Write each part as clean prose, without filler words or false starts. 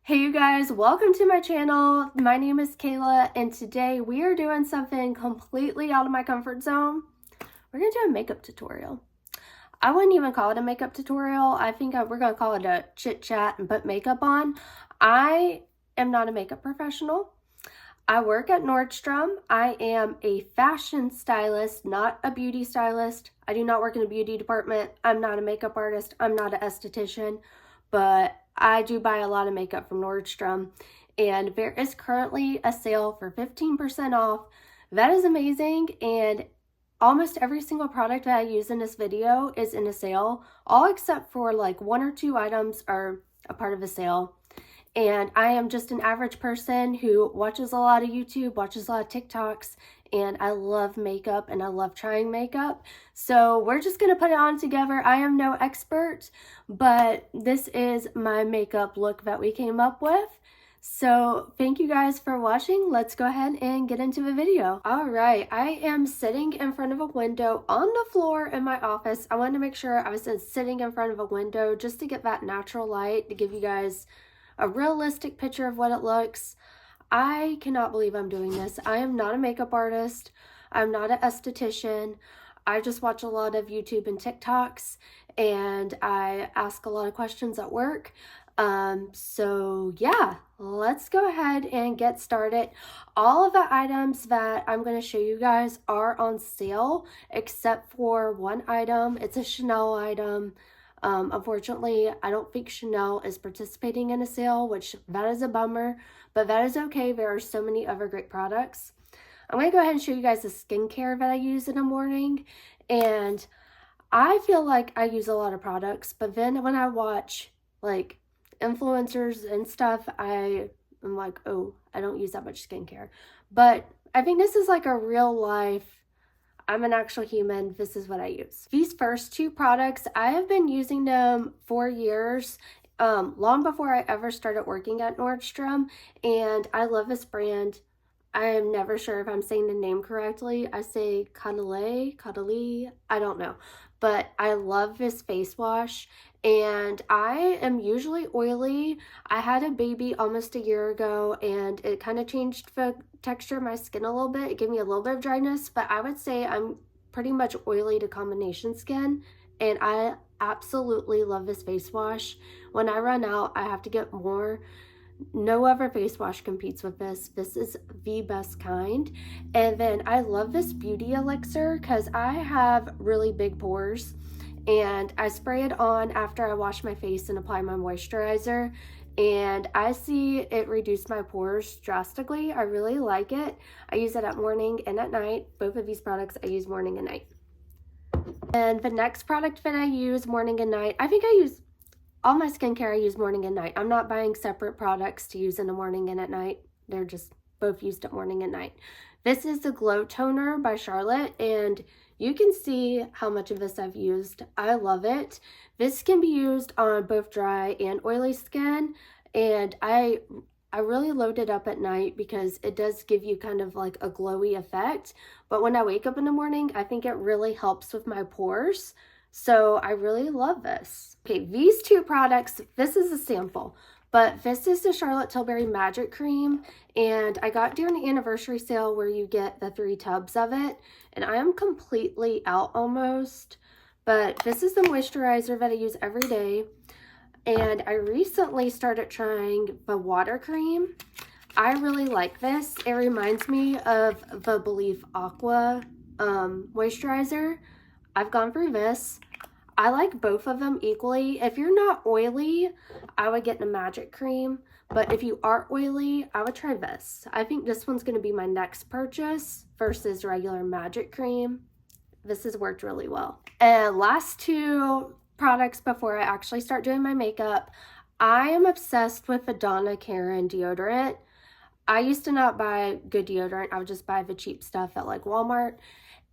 Hey you guys, welcome to my channel. My name is Kayla and today we are doing something completely out of my comfort zone. We're gonna do a makeup tutorial. I wouldn't even call it a makeup tutorial. I think we're gonna call it a chit chat and put makeup on. I am not a makeup professional. I work at Nordstrom. I am a fashion stylist, not a beauty stylist. I do not work in a beauty department. I'm not a makeup artist. I'm not an esthetician, but I do buy a lot of makeup from Nordstrom, and there is currently a sale for 15% off. That is amazing, and almost every single product that I use in this video is in a sale, all except for like one or two items are a part of a sale. And I am just an average person who watches a lot of YouTube, watches a lot of TikToks, and I love makeup and I love trying makeup. So we're just going to put it on together. I am no expert, but this is my makeup look that we came up with. So thank you guys for watching. Let's go ahead and get into the video. All right, I am sitting in front of a window on the floor in my office. I wanted to make sure I was sitting in front of a window just to get that natural light to give you guys a realistic picture of what it looks. I cannot believe I'm doing this. I am not a makeup artist. I'm not an esthetician. I just watch a lot of YouTube and TikToks, and I ask a lot of questions at work. So yeah, let's go ahead and get started. All of the items that I'm going to show you guys are on sale, except for one item. It's a Chanel item. Unfortunately, I don't think Chanel is participating in a sale, which that is a bummer, but that is okay. There are so many other great products. I'm going to go ahead and show you guys the skincare that I use in the morning, and I feel like I use a lot of products, but then when I watch like influencers and stuff, I'm like, oh, I don't use that much skincare. But I think this is like a real life, I'm an actual human, this is what I use. These first two products, I have been using them for years, long before I ever started working at Nordstrom, and I love this brand. I am never sure if I'm saying the name correctly. I say Caudalie, I don't know. But I love this face wash, and I am usually oily. I had a baby almost a year ago, and it kind of changed the texture of my skin a little bit. It gave me a little bit of dryness, but I would say I'm pretty much oily to combination skin, and I absolutely love this face wash. When I run out, I have to get more. No other face wash competes with this. This is the best kind. And then I love this beauty elixir because I have really big pores, and I spray it on after I wash my face and apply my moisturizer, and I see it reduce my pores drastically. I really like it. I use it at morning and at night. Both of these products I use morning and night. And the next product that I use morning and night, I think I use all my skincare I use morning and night. I'm not buying separate products to use in the morning and at night. They're just both used at morning and night. This is the Glow Toner by Charlotte, and you can see how much of this I've used. I love it. This can be used on both dry and oily skin, and I really load it up at night because it does give you kind of like a glowy effect. But when I wake up in the morning, I think it really helps with my pores. So I really love this. Okay, these two products, this is a sample, but this is the Charlotte Tilbury Magic Cream, and I got during the anniversary sale where you get the 3 tubs of it, and I am completely out almost, but this is the moisturizer that I use every day. And I recently started trying the water cream. I really like this. It reminds me of the Believe Aqua moisturizer. I've gone through this. I like both of them equally. If you're not oily, I would get the Magic Cream. But if you are oily, I would try this. I think this one's going to be my next purchase versus regular Magic Cream. This has worked really well. And last two products before I actually start doing my makeup. I am obsessed with the Donna Karan deodorant. I used to not buy good deodorant. I would just buy the cheap stuff at like Walmart.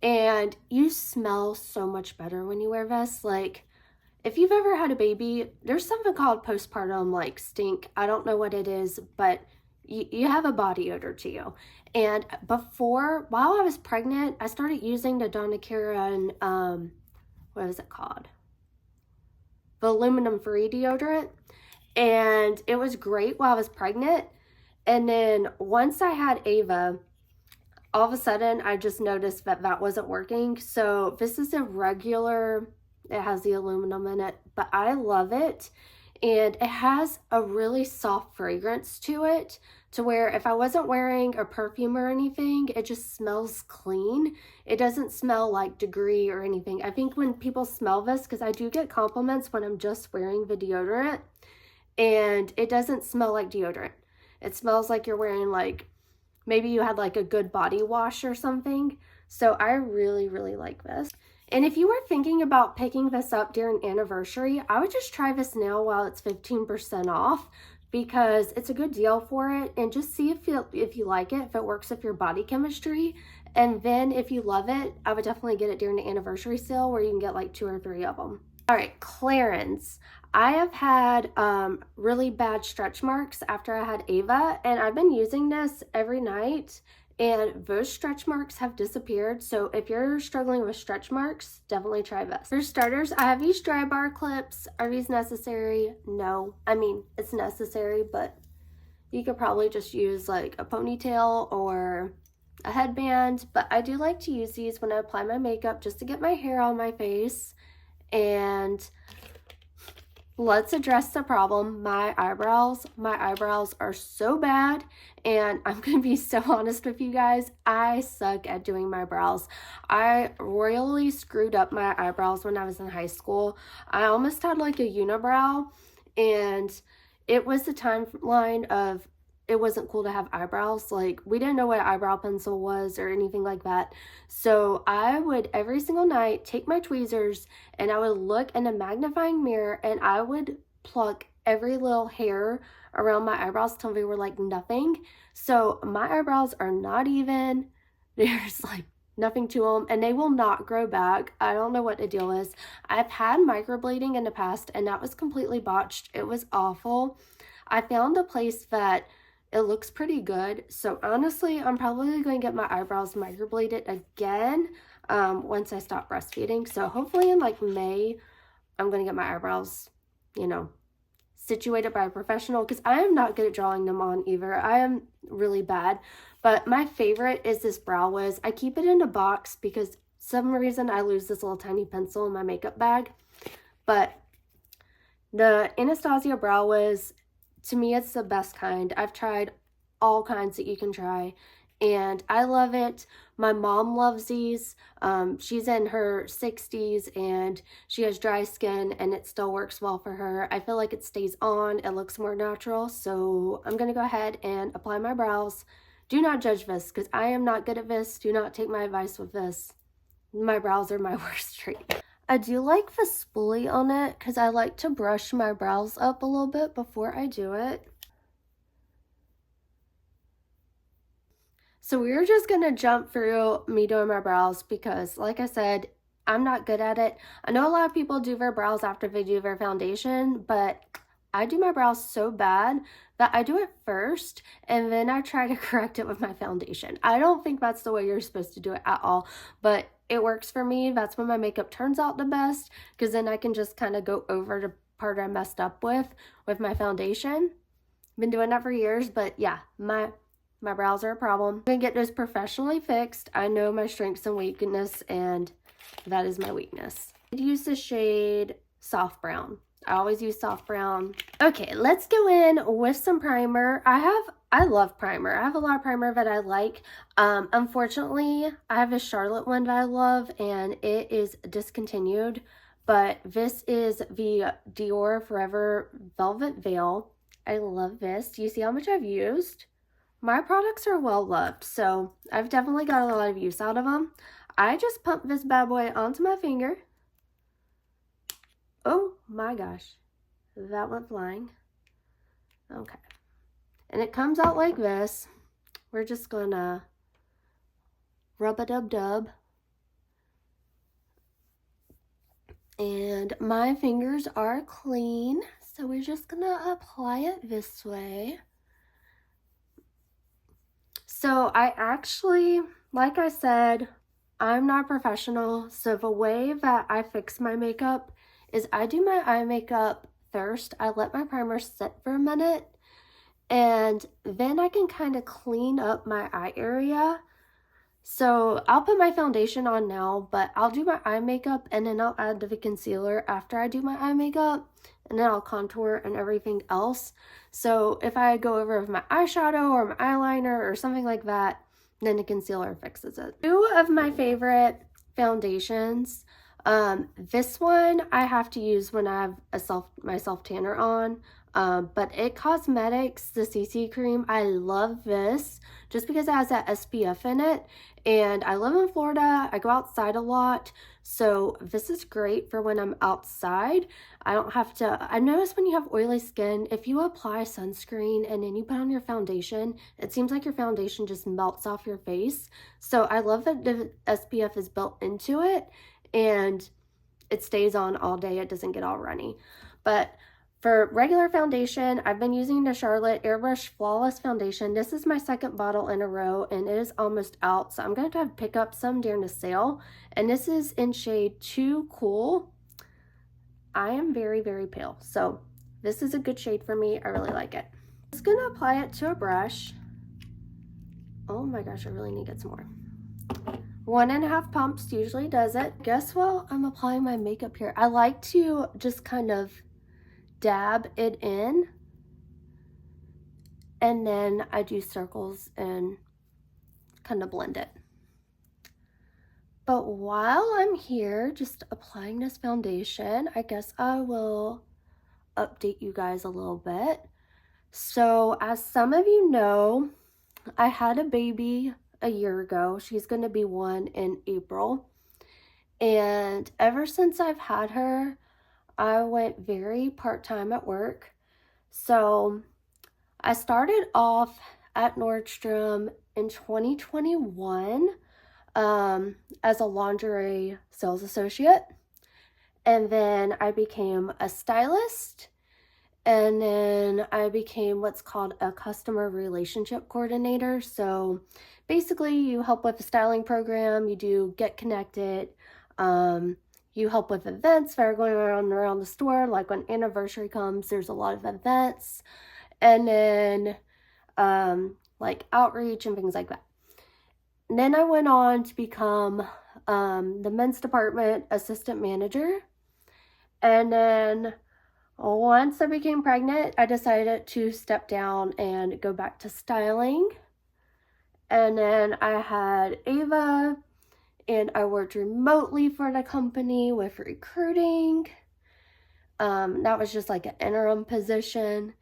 And you smell so much better when you wear this. Like, if you've ever had a baby, there's something called postpartum like stink. I don't know what it is, but you have a body odor to you. And while I was pregnant, I started using the Donna Karan, what is it called? The aluminum free deodorant. and it was great while I was pregnant. And then once I had Ava, all of a sudden I just noticed that that wasn't working. So this is a regular, it has the aluminum in it, but I love it. And it has a really soft fragrance to it, to where if I wasn't wearing a perfume or anything, it just smells clean. It doesn't smell like Degree or anything. I think when people smell this, because I do get compliments when I'm just wearing the deodorant, and it doesn't smell like deodorant. It smells like you're wearing, like, maybe you had like a good body wash or something. So I really, really like this. And if you were thinking about picking this up during anniversary, I would just try this now while it's 15% off, because it's a good deal for it. And just see if you like it, if it works with your body chemistry. And then if you love it, I would definitely get it during the anniversary sale where you can get like 2 or 3 of them. All right, Clarins. I have had really bad stretch marks after I had Ava, and I've been using this every night, and those stretch marks have disappeared. So if you're struggling with stretch marks, definitely try this. For starters, I have these dry bar clips. Are these necessary? No. I mean, it's necessary, but you could probably just use like a ponytail or a headband. But I do like to use these when I apply my makeup, just to get my hair on my face. And let's address the problem. My eyebrows are so bad, and I'm gonna be so honest with you guys, I suck at doing my brows. I royally screwed up my eyebrows when I was in high school. I almost had like a unibrow, and it was the timeline of it wasn't cool to have eyebrows. Like, we didn't know what eyebrow pencil was or anything like that. So I would every single night take my tweezers and I would look in a magnifying mirror and I would pluck every little hair around my eyebrows till they were like nothing. So my eyebrows are not even. There's like nothing to them, and they will not grow back. I don't know what the deal is. I've had microblading in the past, and that was completely botched. It was awful. I found a place that it looks pretty good. So honestly, I'm probably going to get my eyebrows microbladed again once I stop breastfeeding. So hopefully in like May, I'm going to get my eyebrows, you know, situated by a professional, because I am not good at drawing them on either. I am really bad. But my favorite is this Brow Wiz. I keep it in a box because some reason I lose this little tiny pencil in my makeup bag. But the Anastasia Brow Wiz, to me, it's the best kind. I've tried all kinds that you can try, and I love it. My mom loves these. She's in her 60s, and she has dry skin, and it still works well for her. I feel like it stays on. It looks more natural, so I'm going to go ahead and apply my brows. Do not judge this, because I am not good at this. Do not take my advice with this. My brows are my worst trait. I do like the spoolie on it because I like to brush my brows up a little bit before I do it. So we're just going to jump through me doing my brows because, like I said, I'm not good at it. I know a lot of people do their brows after they do their foundation, but I do my brows so bad that I do it first and then I try to correct it with my foundation. I don't think that's the way you're supposed to do it at all, but it works for me. That's when my makeup turns out the best, because then I can just kind of go over the part I messed up with my foundation. Been doing that for years, but yeah, my brows are a problem. I'm gonna get those professionally fixed. I know my strengths and weakness, and that is my weakness. I use the shade Soft Brown. I always use soft brown. Okay, let's go in with some primer. I love primer. I have a lot of primer that I like. Unfortunately, I have a Charlotte one that I love, and it is discontinued. But this is the Dior Forever Velvet Veil. I love this. Do you see how much I've used? My products are well loved, so I've definitely got a lot of use out of them. I just pumped this bad boy onto my finger. Oh my gosh, that went flying. Okay, and it comes out like this. We're just gonna rub-a-dub-dub. And my fingers are clean, so we're just gonna apply it this way. So I actually, like I said, I'm not professional, so the way that I fix my makeup is I do my eye makeup first, I let my primer sit for a minute, and then I can kind of clean up my eye area. So I'll put my foundation on now, but I'll do my eye makeup and then I'll add the concealer after I do my eye makeup, and then I'll contour and everything else. So if I go over with my eyeshadow or my eyeliner or something like that, then the concealer fixes it. Two of my favorite foundations. This one I have to use when I have my self tanner on. But It Cosmetics, the CC cream, I love this just because it has that SPF in it, and I live in Florida, I go outside a lot, so this is great for when I'm outside. I don't have to, I notice when you have oily skin, if you apply sunscreen and then you put on your foundation, it seems like your foundation just melts off your face. So I love that the SPF is built into it, and it stays on all day, it doesn't get all runny. But for regular foundation, I've been using the Charlotte Airbrush Flawless Foundation. This is my second bottle in a row, and it is almost out, so I'm going to have to pick up some during the sale. And this is in shade Too Cool. I am very, very pale, so this is a good shade for me. I really like it. I'm just going to apply it to a brush. Oh my gosh, I really need to get some more. 1.5 pumps usually does it. Guess while I'm applying my makeup here, I like to just kind of dab it in, and then I do circles and kind of blend it. But while I'm here just applying this foundation, I guess I will update you guys a little bit. So as some of you know, I had a baby a year ago. She's going to be 1 in April, and ever since I've had her, I went very part-time at work. So I started off at Nordstrom in 2021 as a lingerie sales associate. And then I became a stylist. And then I became what's called a customer relationship coordinator. So basically you help with the styling program, you do Get Connected, you help with events that are going around the store, like when anniversary comes, there's a lot of events, and then like outreach and things like that. And then I went on to become the men's department assistant manager, and then once I became pregnant, I decided to step down and go back to styling. And then I had Ava, and I worked remotely for the company with recruiting. That was just like an interim position.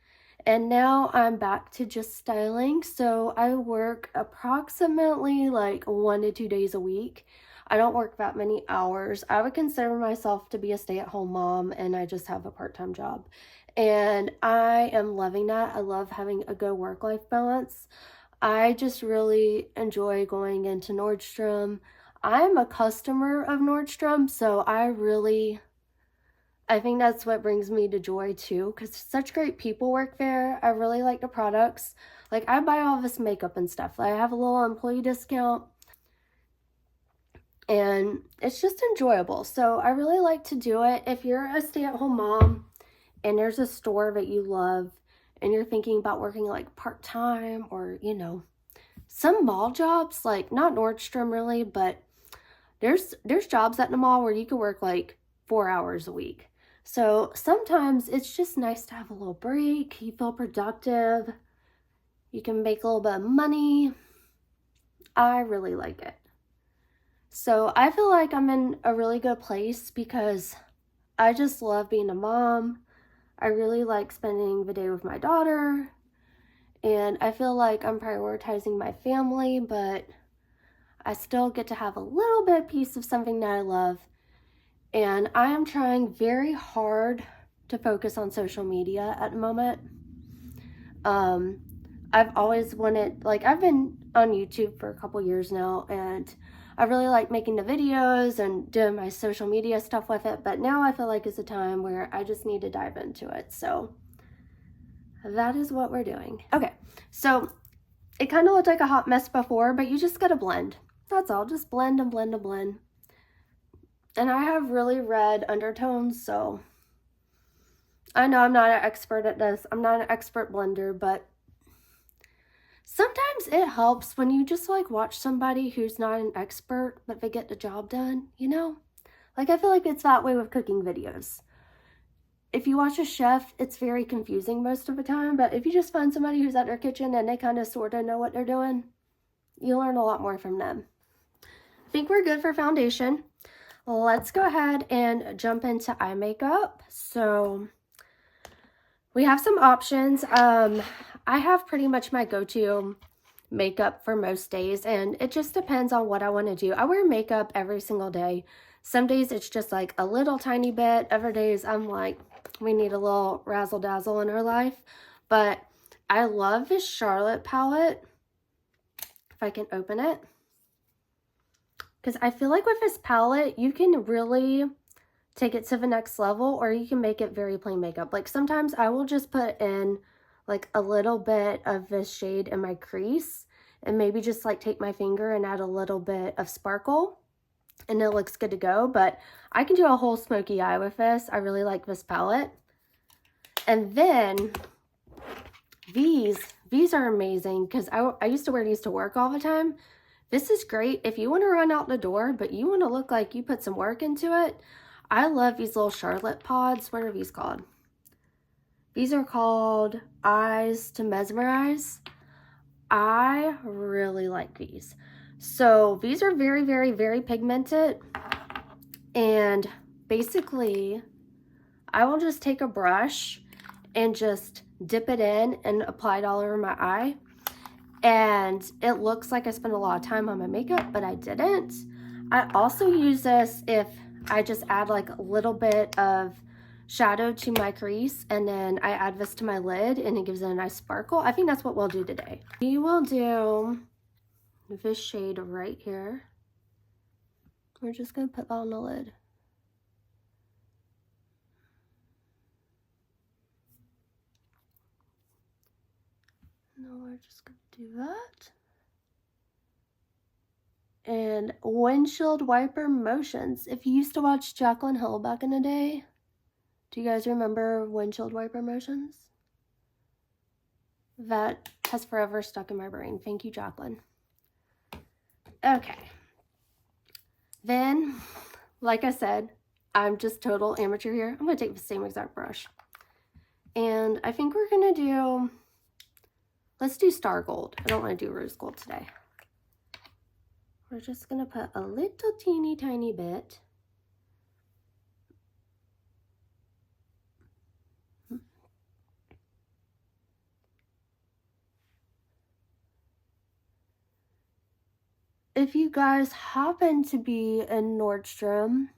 And now I'm back to just styling. So I work approximately like 1 to 2 days a week. I don't work that many hours. I would consider myself to be a stay-at-home mom, and I just have a part-time job. And I am loving that. I love having a good work-life balance. I just really enjoy going into Nordstrom. I'm a customer of Nordstrom, so I think that's what brings me to joy too, because such great people work there. I really like the products. Like, I buy all this makeup and stuff. I have a little employee discount, and it's just enjoyable. So I really like to do it. If you're a stay-at-home mom and there's a store that you love and you're thinking about working like part-time, or, you know, some mall jobs, like not Nordstrom really, but there's jobs at the mall where you could work like 4 hours a week. So sometimes it's just nice to have a little break. You feel productive. You can make a little bit of money. I really like it. So I feel like I'm in a really good place because I just love being a mom. I really like spending the day with my daughter. And I feel like I'm prioritizing my family, but I still get to have a little bit piece of something that I love. And I am trying very hard to focus on social media at the moment. I've always wanted, like, I've been on YouTube for a couple years now, and I really like making the videos and doing my social media stuff with it, but now I feel like it's a time where I just need to dive into it. So that is what we're doing. Okay, so it kind of looked like a hot mess before, but you just gotta blend. That's all, just blend and blend and blend. And I have really red undertones, so I know I'm not an expert at this. I'm not an expert blender, but sometimes it helps when you just like watch somebody who's not an expert, but they get the job done, you know? Like, I feel like it's that way with cooking videos. If you watch a chef, it's very confusing most of the time, but if you just find somebody who's at their kitchen and they kind of sort of know what they're doing, you learn a lot more from them. I think we're good for foundation. Let's go ahead and jump into eye makeup. So we have some options. I have pretty much my go-to makeup for most days, and it just depends on what I want to do. I wear makeup every single day. Some days it's just like a little tiny bit. Other days I'm like, we need a little razzle dazzle in our life. But I love this Charlotte palette. If I can open it. Because I feel like with this palette, you can really take it to the next level, or you can make it very plain makeup. Like sometimes I will just put in like a little bit of this shade in my crease and maybe just like take my finger and add a little bit of sparkle and it looks good to go. But I can do a whole smoky eye with this. I really like this palette. And then these are amazing because I used to wear these to work all the time. This is great if you want to run out the door, but you want to look like you put some work into it. I love these little Charlotte pods. What are these called? These are called Eyes to Mesmerize. I really like these. So these are very, very, very pigmented. And basically, I will just take a brush and just dip it in and apply it all over my eye. And it looks like I spent a lot of time on my makeup, but I didn't. I also use this if I just add like a little bit of shadow to my crease, and then I add this to my lid and it gives it a nice sparkle. I think that's what we'll do today. We will do this shade right here. We're just gonna put that on the lid. No, we're just gonna do that. And windshield wiper motions. If you used to watch Jaclyn Hill back in the day, do you guys remember windshield wiper motions? That has forever stuck in my brain. Thank you, Jaclyn. Okay. Then, like I said, I'm just total amateur here. I'm going to take the same exact brush. And I think we're going to do, let's do Star Gold. I don't want to do Rose Gold today. We're just going to put a little teeny tiny bit. If you guys happen to be in Nordstrom,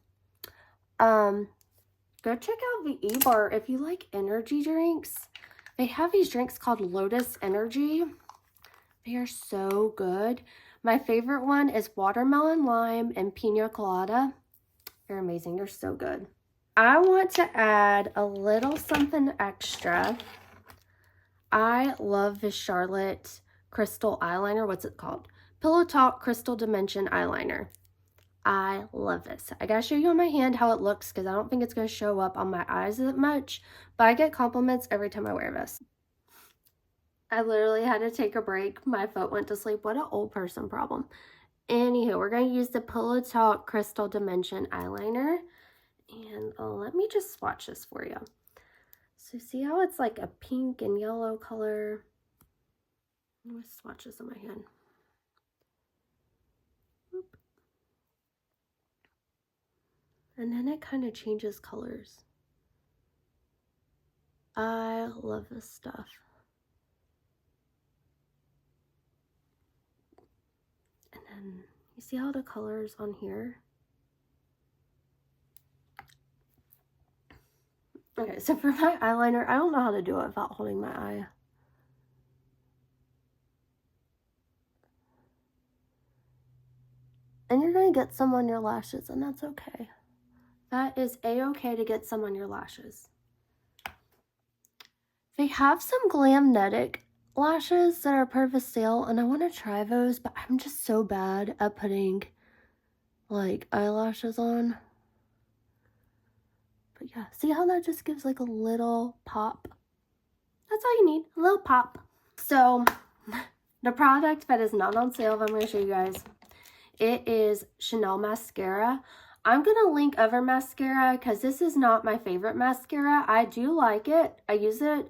go check out the E-Bar if you like energy drinks. They have these drinks called Lotus Energy. They are so good. My favorite one is watermelon lime and pina colada. They're amazing. They're so good. I want to add a little something extra. I love this Charlotte crystal eyeliner. What's it called? Pillow Talk Crystal Dimension Eyeliner. I love this. I gotta show you on my hand how it looks because I don't think it's gonna show up on my eyes that much, but I get compliments every time I wear this. I literally had to take a break. My foot went to sleep. What an old person problem. Anywho, we're gonna use the Pillow Talk Crystal Dimension Eyeliner. And let me just swatch this for you. So see how it's like a pink and yellow color? I'm gonna swatch this on my hand. And then it kind of changes colors. I love this stuff. And then you see how the colors on here? Okay, so for my eyeliner, I don't know how to do it without holding my eye. And you're going to get some on your lashes, and that's okay. That is a-okay to get some on your lashes. They have some Glamnetic lashes that are part of a sale, and I want to try those, but I'm just so bad at putting, like, eyelashes on. But yeah, see how that just gives like a little pop? That's all you need, a little pop. So the product that is not on sale, I'm going to show you guys, it is Chanel mascara. I'm going to link other mascara because this is not my favorite mascara. I do like it. I use it.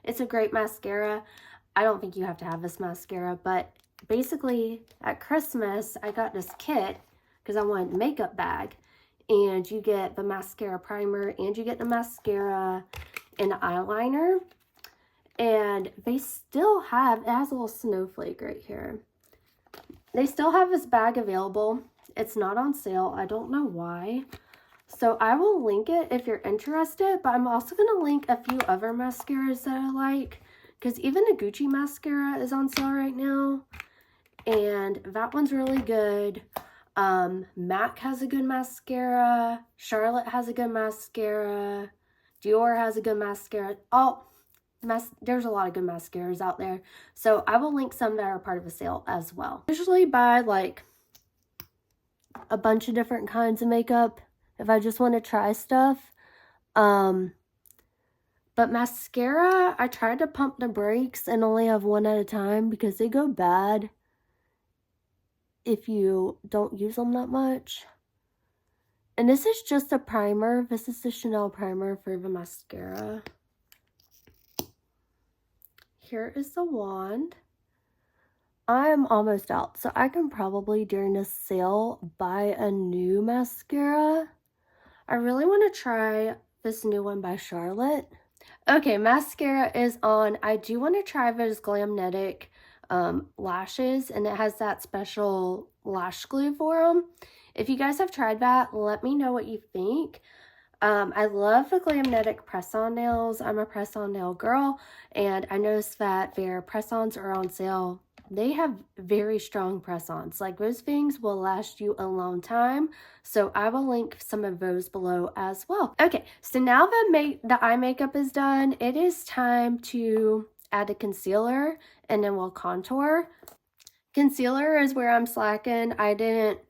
It's a great mascara. I don't think you have to have this mascara, but basically at Christmas, I got this kit because I wanted a makeup bag. And you get the mascara primer and you get the mascara and eyeliner. And they still have, it has a little snowflake right here. They still have this bag available. It's not on sale. I don't know why. So I will link it if you're interested, but I'm also going to link a few other mascaras that I like, because even the Gucci mascara is on sale right now, and that one's really good. MAC has a good mascara. Charlotte has a good mascara. Dior has a good mascara. There's a lot of good mascaras out there. So I will link some that are part of a sale as well. I usually buy like a bunch of different kinds of makeup if I just want to try stuff. But mascara, I tried to pump the brakes and only have one at a time because they go bad if you don't use them that much. And this is just a primer. This is the Chanel primer for the mascara. Here is the wand. I'm almost out, so I can probably during this sale buy a new mascara. I really want to try this new one by Charlotte. Okay, mascara is on. I do want to try those Glamnetic lashes, and it has that special lash glue for them. If you guys have tried that, let me know what you think. I love the Glamnetic press-on nails. I'm a press-on nail girl, and I noticed that their press-ons are on sale. They have very strong press-ons. Like, those things will last you a long time, so I will link some of those below as well. Okay, so now that the eye makeup is done, it is time to add a concealer, and then we'll contour. Concealer is where I'm slacking. I didn't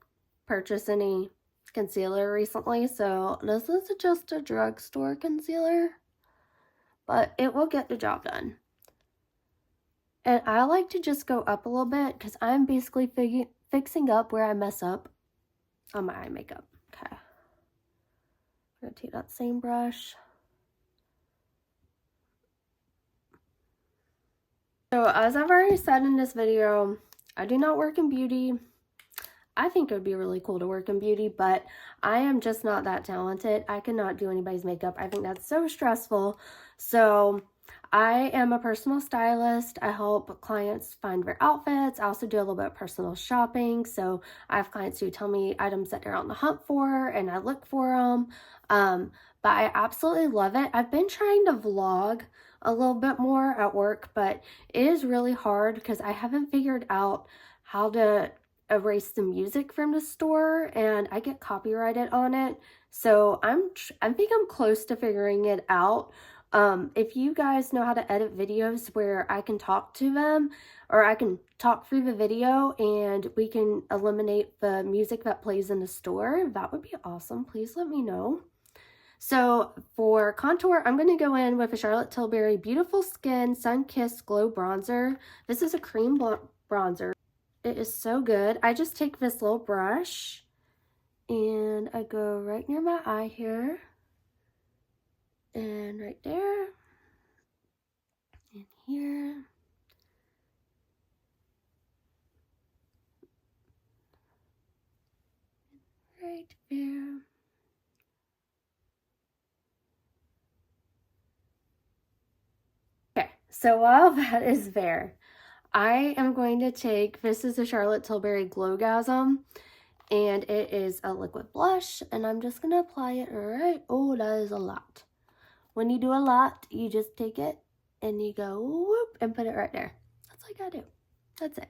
purchase any concealer recently, so this is just a drugstore concealer, but it will get the job done. And I like to just go up a little bit because I'm basically fixing up where I mess up on my eye makeup. Okay, I'm gonna take that same brush. So as I've already said in this video, I do not work in beauty. I think it would be really cool to work in beauty, but I am just not that talented. I cannot do anybody's makeup. I think that's so stressful. So I am a personal stylist. I help clients find their outfits. I also do a little bit of personal shopping. So I have clients who tell me items that they're on the hunt for, and I look for them. But I absolutely love it. I've been trying to vlog a little bit more at work, but it is really hard because I haven't figured out how to erase the music from the store, and I get copyrighted on it. So I think I'm close to figuring it out. If you guys know how to edit videos where I can talk to them, or I can talk through the video and we can eliminate the music that plays in the store, that would be awesome. Please let me know. So for contour, I'm going to go in with a Charlotte Tilbury Beautiful Skin Sun Kissed Glow Bronzer. This is a cream bronzer. It is so good. I just take this little brush and I go right near my eye here, and right there, and here, right there. Okay, so while that is there, I am going to take, this is a Charlotte Tilbury Glowgasm, and it is a liquid blush, and I'm just going to apply it right, oh, that is a lot. When you do a lot, you just take it, and you go, whoop, and put it right there. That's all you gotta do. That's it.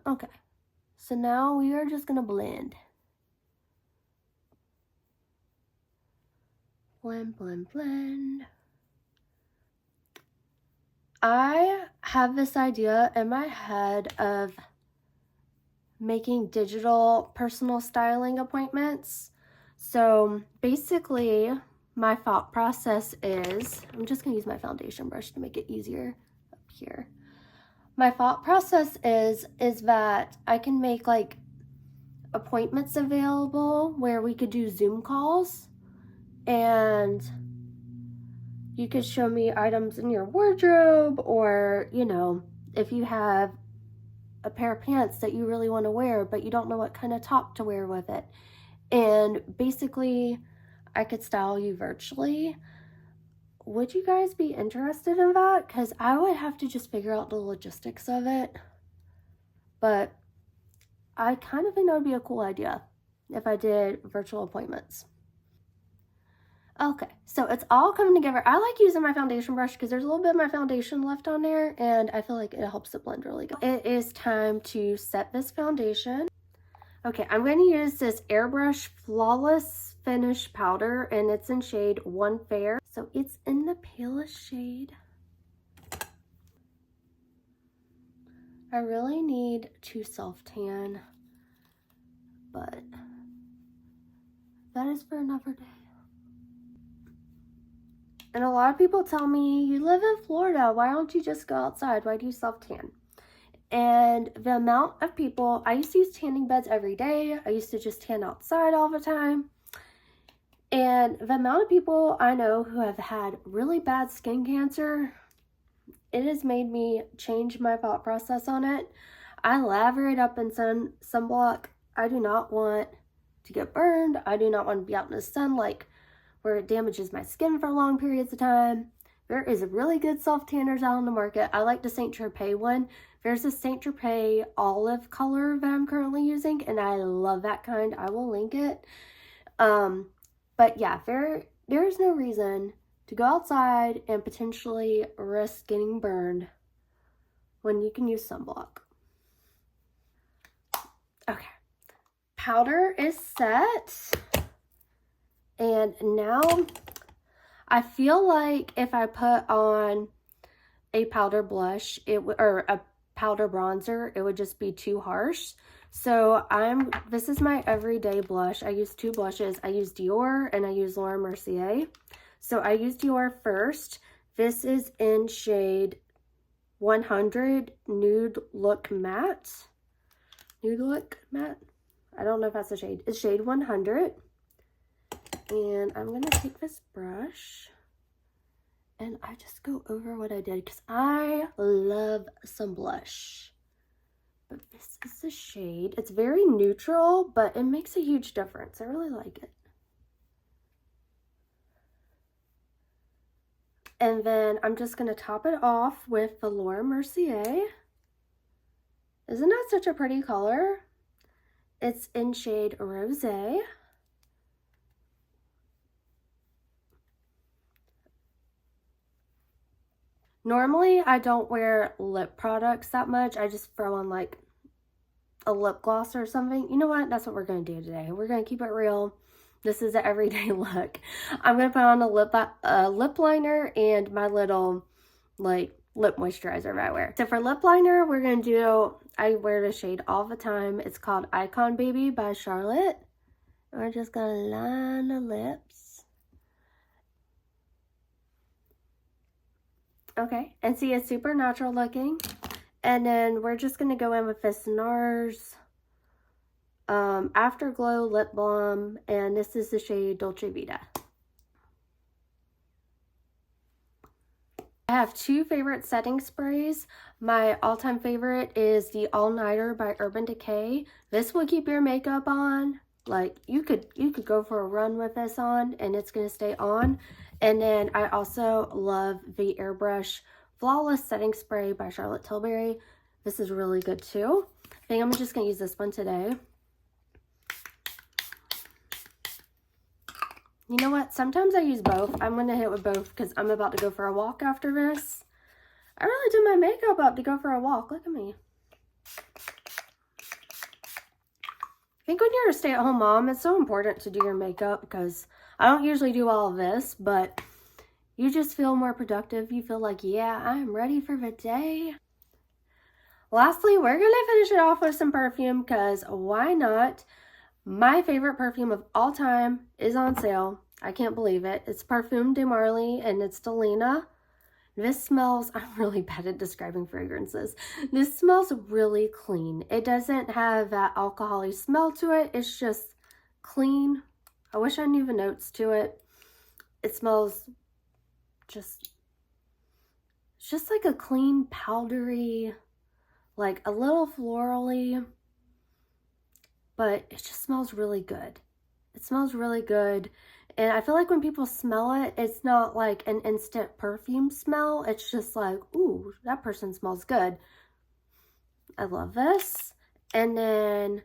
Okay, so now we are just going to blend. Blend, blend, blend. I have this idea in my head of making digital personal styling appointments. So basically, my thought process is, I'm just going to use my foundation brush to make it easier up here. My thought process is that I can make like appointments available where we could do Zoom calls, and you could show me items in your wardrobe, or, you know, if you have a pair of pants that you really want to wear, but you don't know what kind of top to wear with it. And basically, I could style you virtually. Would you guys be interested in that? Because I would have to just figure out the logistics of it. But I kind of think that would be a cool idea if I did virtual appointments. Okay, so it's all coming together. I like using my foundation brush because there's a little bit of my foundation left on there, and I feel like it helps it blend really good. It is time to set this foundation. Okay, I'm going to use this Airbrush Flawless Finish Powder, and it's in shade 1 Fair. So it's in the palest shade. I really need to self-tan, but that is for another day. And a lot of people tell me, you live in Florida, why don't you just go outside? Why do you self-tan? And the amount of people, I used to use tanning beds every day. I used to just tan outside all the time. And the amount of people I know who have had really bad skin cancer, it has made me change my thought process on it. I lather it up in sunblock. I do not want to get burned. I do not want to be out in the sun like where it damages my skin for long periods of time. There is really good self-tanners out on the market. I like the St. Tropez one. There's a St. Tropez olive color that I'm currently using, and I love that kind. I will link it. But yeah, there is no reason to go outside and potentially risk getting burned when you can use sunblock. Okay, powder is set. And now I feel like if I put on a powder blush, or a powder bronzer, it would just be too harsh. So this is my everyday blush. I use 2 blushes. I use Dior and I use Laura Mercier. So I use Dior first. This is in shade 100 Nude Look Matte. Nude Look Matte? I don't know if that's the shade. It's shade 100. And I'm going to take this brush and I just go over what I did because I love some blush. But this is the shade. It's very neutral, but it makes a huge difference. I really like it. And then I'm just going to top it off with the Laura Mercier. Isn't that such a pretty color? It's in shade Rosé. Normally, I don't wear lip products that much. I just throw on like a lip gloss or something. You know what? That's what we're going to do today. We're going to keep it real. This is an everyday look. I'm going to put on a lip liner and my little like lip moisturizer that I wear. So for lip liner, we're going to do, I wear the shade all the time. It's called Icon Baby by Charlotte. We're just going to line the lips. Okay, and see, it's super natural looking. And then we're just going to go in with this NARS Afterglow Lip Balm, and this is the shade Dolce Vita. I have 2 favorite setting sprays. My all-time favorite is the All Nighter by Urban Decay. This will keep your makeup on. Like, you could go for a run with this on, and it's going to stay on. And then I also love the Airbrush Flawless Setting Spray by Charlotte Tilbury. This is really good too. I think I'm just going to use this one today. You know what? Sometimes I use both. I'm going to hit with both because I'm about to go for a walk after this. I really did my makeup up to go for a walk. Look at me. I think when you're a stay-at-home mom, it's so important to do your makeup because I don't usually do all of this, but you just feel more productive. You feel like, yeah, I'm ready for the day. Lastly, we're going to finish it off with some perfume because why not? My favorite perfume of all time is on sale. I can't believe it. It's Parfum de Marly and it's Delena. This smells, I'm really bad at describing fragrances. This smells really clean. It doesn't have that alcohol-y smell to it. It's just clean. I wish I knew the notes to it. It smells it's just like a clean, powdery, like a little florally, but it just smells really good. It smells really good. And I feel like when people smell it, it's not like an instant perfume smell. It's just like, ooh, that person smells good. I love this. And then,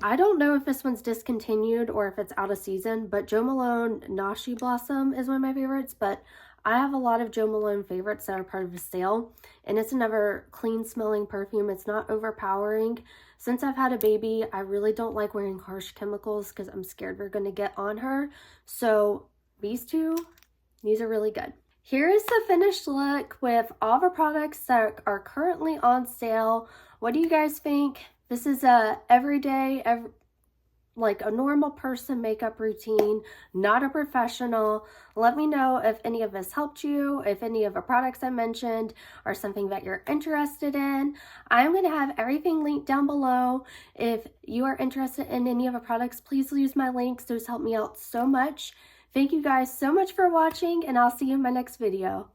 I don't know if this one's discontinued or if it's out of season, but Jo Malone Nashi Blossom is one of my favorites. But I have a lot of Jo Malone favorites that are part of a sale. And it's another clean smelling perfume. It's not overpowering. Since I've had a baby, I really don't like wearing harsh chemicals because I'm scared we're going to get on her. So these are really good. Here is the finished look with all the products that are currently on sale. What do you guys think? This is a everyday, like a normal person makeup routine, not a professional. Let me know if any of this helped you, if any of the products I mentioned are something that you're interested in. I'm going to have everything linked down below. If you are interested in any of the products, please use my links. Those help me out so much. Thank you guys so much for watching, and I'll see you in my next video.